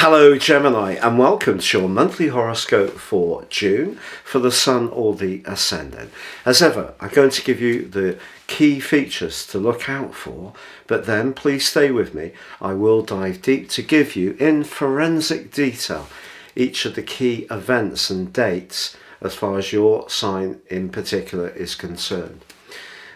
Hello Gemini, and welcome to your monthly horoscope for June for the Sun or the Ascendant. As ever, I'm going to give you the key features to look out for, but then please stay with me. I will dive deep to give you in forensic detail each of the key events and dates as far as your sign in particular is concerned.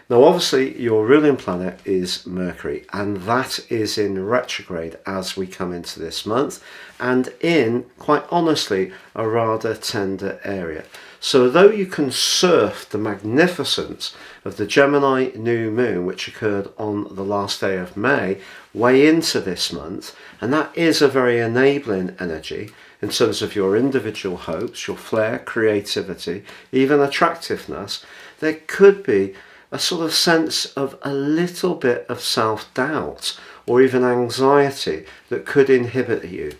Now obviously your ruling planet is Mercury, and that is in retrograde as we come into this month, and in, quite honestly, a rather tender area. So though you can surf the magnificence of the Gemini new moon, which occurred on the last day of May, way into this month, and that is a very enabling energy in terms of your individual hopes, your flair, creativity, even attractiveness, there could be a sort of sense of a little bit of self-doubt or even anxiety that could inhibit you.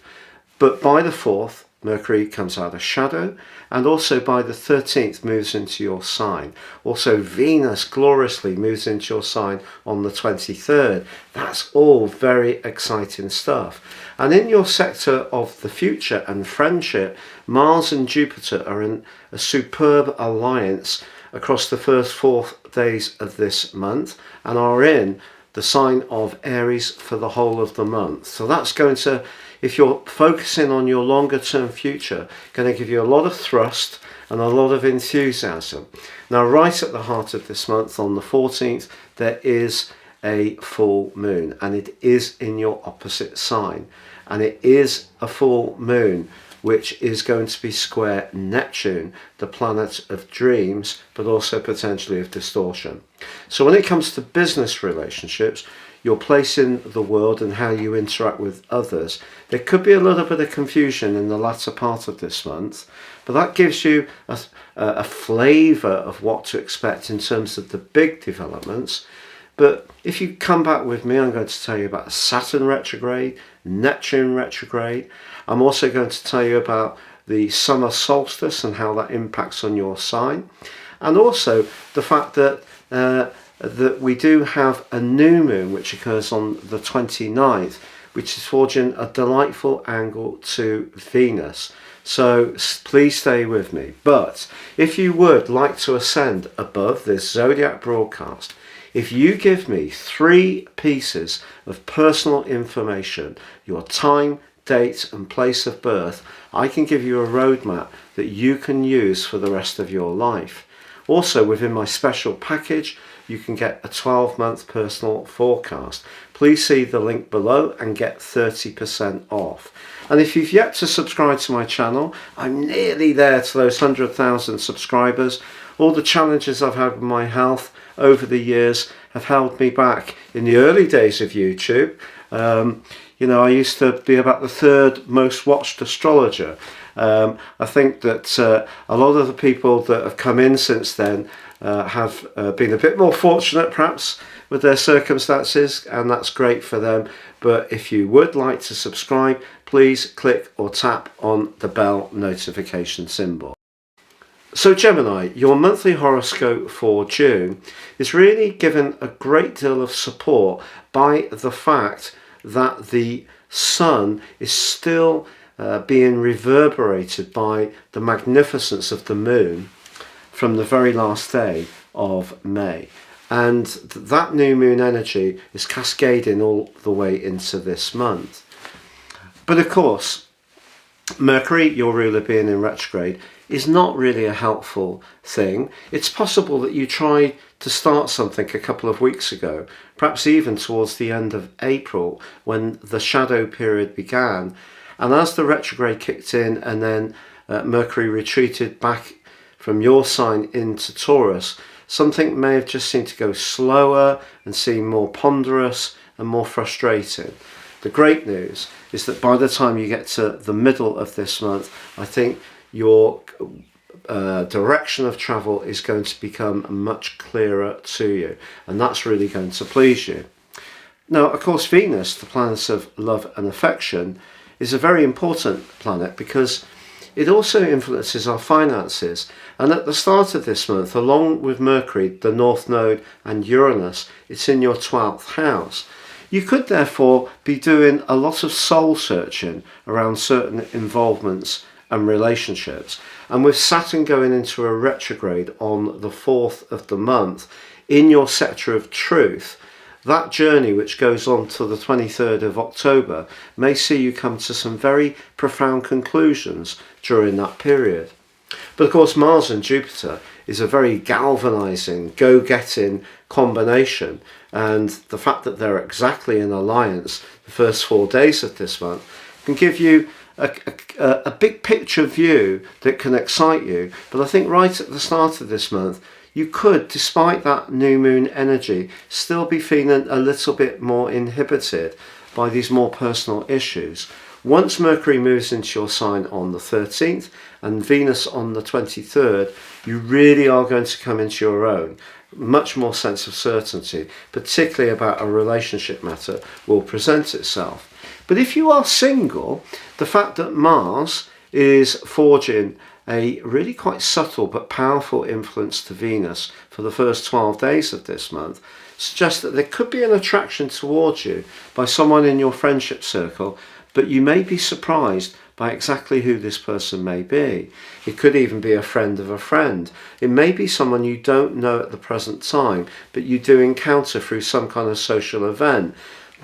But by the 4th, Mercury comes out of shadow, and also by the 13th moves into your sign. Also Venus gloriously moves into your sign on the 23rd. That's all very exciting stuff. And in your sector of the future and friendship, Mars and Jupiter are in a superb alliance across the first 4 days of this month, and are in the sign of Aries for the whole of the month. So that's going to, if you're focusing on your longer term future, going to give you a lot of thrust and a lot of enthusiasm. Now right at the heart of this month, on the 14th, there is a full moon, and it is in your opposite sign, and it is a full moon which is going to be square Neptune, the planet of dreams, but also potentially of distortion. So when it comes to business relationships, your place in the world and how you interact with others, there could be a little bit of confusion in the latter part of this month, but that gives you a flavour of what to expect in terms of the big developments. But if you come back with me, I'm going to tell you about Saturn retrograde, Neptune retrograde. I'm also going to tell you about the summer solstice and how that impacts on your sign. And also the fact that that we do have a new moon which occurs on the 29th, which is forging a delightful angle to Venus. So please stay with me. But if you would like to ascend above this Zodiac broadcast, if you give me 3 pieces of personal information, your time, date and place of birth, I can give you a roadmap that you can use for the rest of your life. Also within my special package, you can get a 12-month personal forecast. Please see the link below and get 30% off. And if you've yet to subscribe to my channel, I'm nearly there to those 100,000 subscribers. All the challenges I've had with my health over the years have held me back. In the early days of YouTube, you know, I used to be about the 3rd most watched astrologer. I think that a lot of the people that have come in since then have been a bit more fortunate perhaps with their circumstances, and that's great for them. But if you would like to subscribe, please click or tap on the bell notification symbol. So Gemini, your monthly horoscope for June is really given a great deal of support by the fact that the sun is still being reverberated by the magnificence of the moon from the very last day of May. And that new moon energy is cascading all the way into this month. But of course, Mercury, your ruler, being in retrograde is not really a helpful thing. It's possible that you tried to start something a couple of weeks ago, perhaps even towards the end of April when the shadow period began, and as the retrograde kicked in and then Mercury retreated back from your sign into Taurus, something may have just seemed to go slower and seem more ponderous and more frustrating. The great news is that by the time you get to the middle of this month, I think your direction of travel is going to become much clearer to you, and that's really going to please you. Now, of course, Venus, the planet of love and affection, is a very important planet because it also influences our finances. And at the start of this month, along with Mercury, the North Node and Uranus, it's in your 12th house. You could therefore be doing a lot of soul searching around certain involvements and relationships. And with Saturn going into a retrograde on the 4th of the month in your sector of truth, that journey, which goes on to the 23rd of October, may see you come to some very profound conclusions during that period. But of course, Mars and Jupiter is a very galvanizing, go-getting combination, and the fact that they're exactly in alliance the first 4 days of this month can give you a big picture view that can excite you. But I think right at the start of this month, you could, despite that new moon energy, still be feeling a little bit more inhibited by these more personal issues. Once Mercury moves into your sign on the 13th and Venus on the 23rd, you really are going to come into your own. Much more sense of certainty, particularly about a relationship matter, will present itself. But if you are single, the fact that Mars is forging a really quite subtle but powerful influence to Venus for the first 12 days of this month suggests that there could be an attraction towards you by someone in your friendship circle, but you may be surprised by exactly who this person may be. It could even be a friend of a friend. It may be someone you don't know at the present time, but you do encounter through some kind of social event.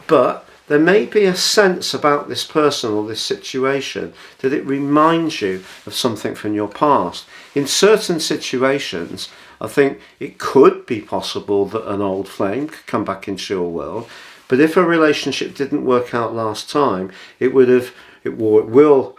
But there may be a sense about this person or this situation that it reminds you of something from your past. In certain situations, I think it could be possible that an old flame could come back into your world. But if a relationship didn't work out last time, it will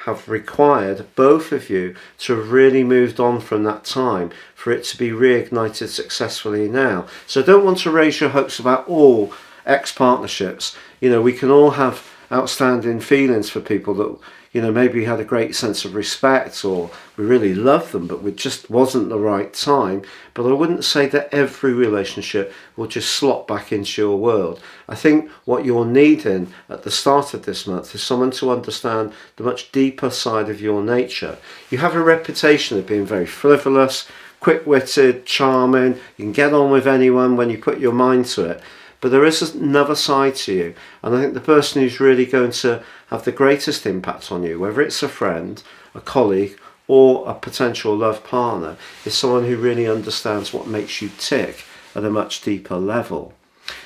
have required both of you to have really moved on from that time for it to be reignited successfully now. So I don't want to raise your hopes about all ex-partnerships. We can all have outstanding feelings for people that, maybe we had a great sense of respect or we really loved them, but it just wasn't the right time. But I wouldn't say that every relationship will just slot back into your world. I think what you're needing at the start of this month is someone to understand the much deeper side of your nature. You have a reputation of being very frivolous, quick-witted, charming. You can get on with anyone when you put your mind to it. But there is another side to you, and I think the person who's really going to have the greatest impact on you, whether it's a friend, a colleague, or a potential love partner, is someone who really understands what makes you tick at a much deeper level.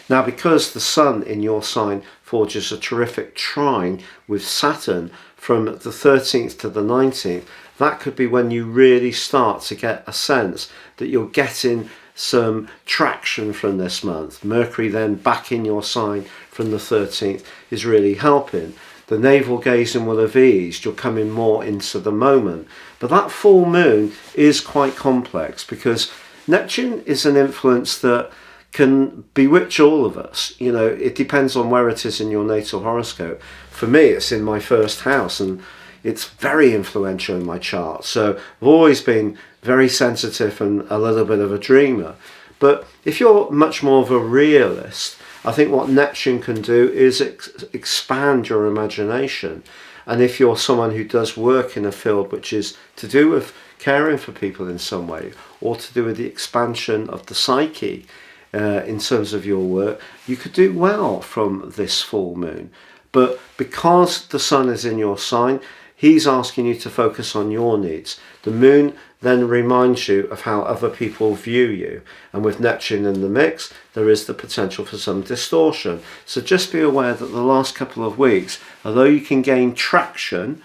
Now, because the Sun in your sign forges a terrific trine with Saturn from the 13th to the 19th, that could be when you really start to get a sense that you're getting some traction from this month. Mercury then back in your sign from the 13th is really helping. The navel gazing will have eased. You're coming more into the moment. But that full moon is quite complex because Neptune is an influence that can bewitch all of us. It depends on where it is in your natal horoscope. For me, it's in my first house, and it's very influential in my chart. So I've always been very sensitive and a little bit of a dreamer. But if you're much more of a realist, I think what Neptune can do is expand your imagination. And if you're someone who does work in a field which is to do with caring for people in some way, or to do with the expansion of the psyche in terms of your work, you could do well from this full moon. But because the Sun is in your sign, he's asking you to focus on your needs. The moon then reminds you of how other people view you. And with Neptune in the mix, there is the potential for some distortion. So just be aware that the last couple of weeks, although you can gain traction,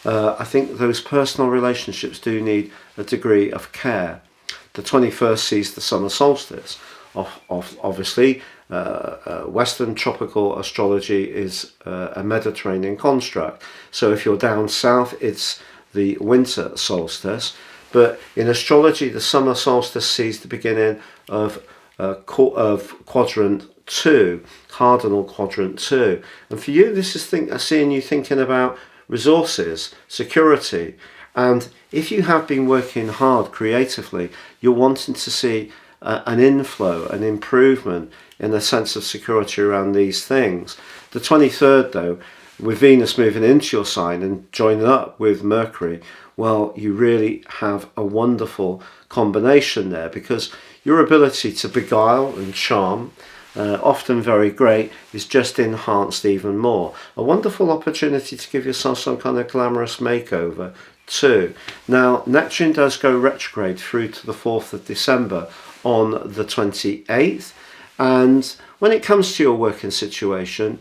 I think those personal relationships do need a degree of care. The 21st sees the summer solstice. Obviously, Western tropical astrology is a Mediterranean construct. So if you're down south, it's the winter solstice. But in astrology, the summer solstice sees the beginning of quadrant 2, cardinal quadrant 2. And for you, this is seeing you thinking about resources, security. And if you have been working hard creatively, you're wanting to see an inflow, an improvement in a sense of security around these things. The 23rd, though, with Venus moving into your sign and joining up with Mercury, well, you really have a wonderful combination there, because your ability to beguile and charm often very great, is just enhanced even more. A wonderful opportunity to give yourself some kind of glamorous makeover too. Now, Neptune does go retrograde through to the 4th of December on the 28th. And when it comes to your working situation,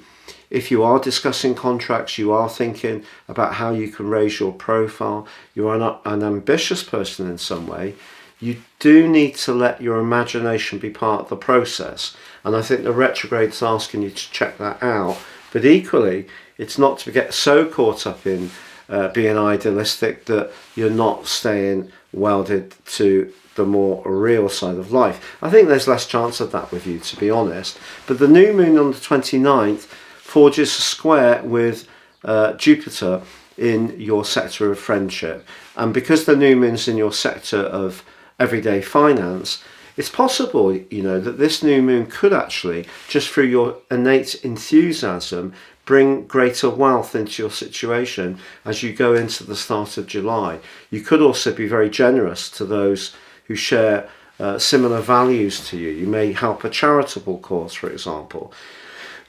if you are discussing contracts, you are thinking about how you can raise your profile, you are an ambitious person in some way, you do need to let your imagination be part of the process. And I think the retrograde's asking you to check that out. But equally, it's not to get so caught up in being idealistic that you're not staying welded to the more real side of life. I think there's less chance of that with you, to be honest. But the new moon on the 29th forges a square with Jupiter in your sector of friendship. And because the new moon's in your sector of everyday finance, it's possible, that this new moon could actually, just through your innate enthusiasm, bring greater wealth into your situation as you go into the start of July. You could also be very generous to those who share similar values to you. You may help a charitable cause, for example.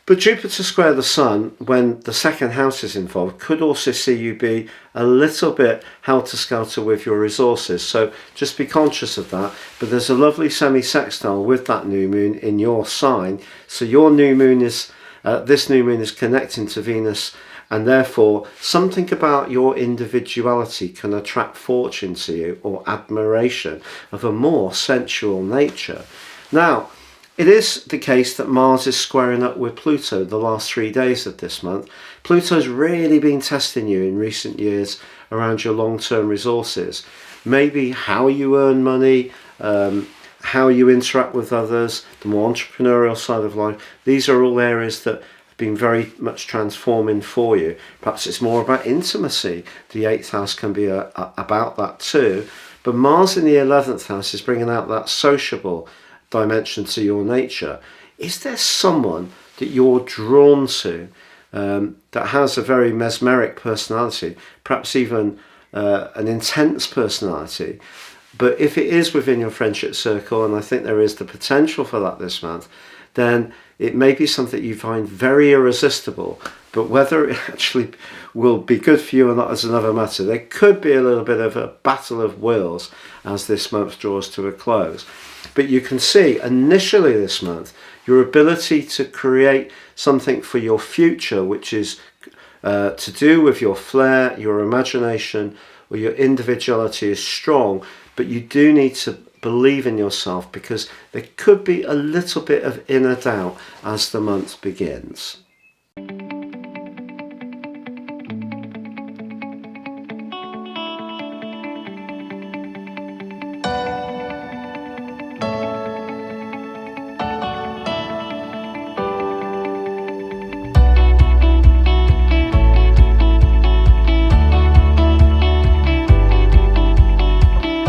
But Jupiter square the Sun, when the second house is involved, could also see you be a little bit helter-skelter with your resources. So just be conscious of that. But there's a lovely semi-sextile with that new moon in your sign. So your new moon is, this new moon is connecting to Venus, and therefore something about your individuality can attract fortune to you, or admiration of a more sensual nature. Now, it is the case that Mars is squaring up with Pluto the last 3 days of this month. Pluto's really been testing you in recent years around your long-term resources. Maybe how you earn money, how you interact with others, the more entrepreneurial side of life. These are all areas that have been very much transforming for you. Perhaps it's more about intimacy. The 8th house can be about that too. But Mars in the 11th house is bringing out that sociable dimension to your nature. Is there someone that you're drawn to that has a very mesmeric personality, perhaps even an intense personality? But if it is within your friendship circle, and I think there is the potential for that this month, then it may be something you find very irresistible. But whether it actually will be good for you or not is another matter. There could be a little bit of a battle of wills as this month draws to a close. But you can see initially this month, your ability to create something for your future, which is to do with your flair, your imagination, or your individuality, is strong. But you do need to believe in yourself, because there could be a little bit of inner doubt as the month begins.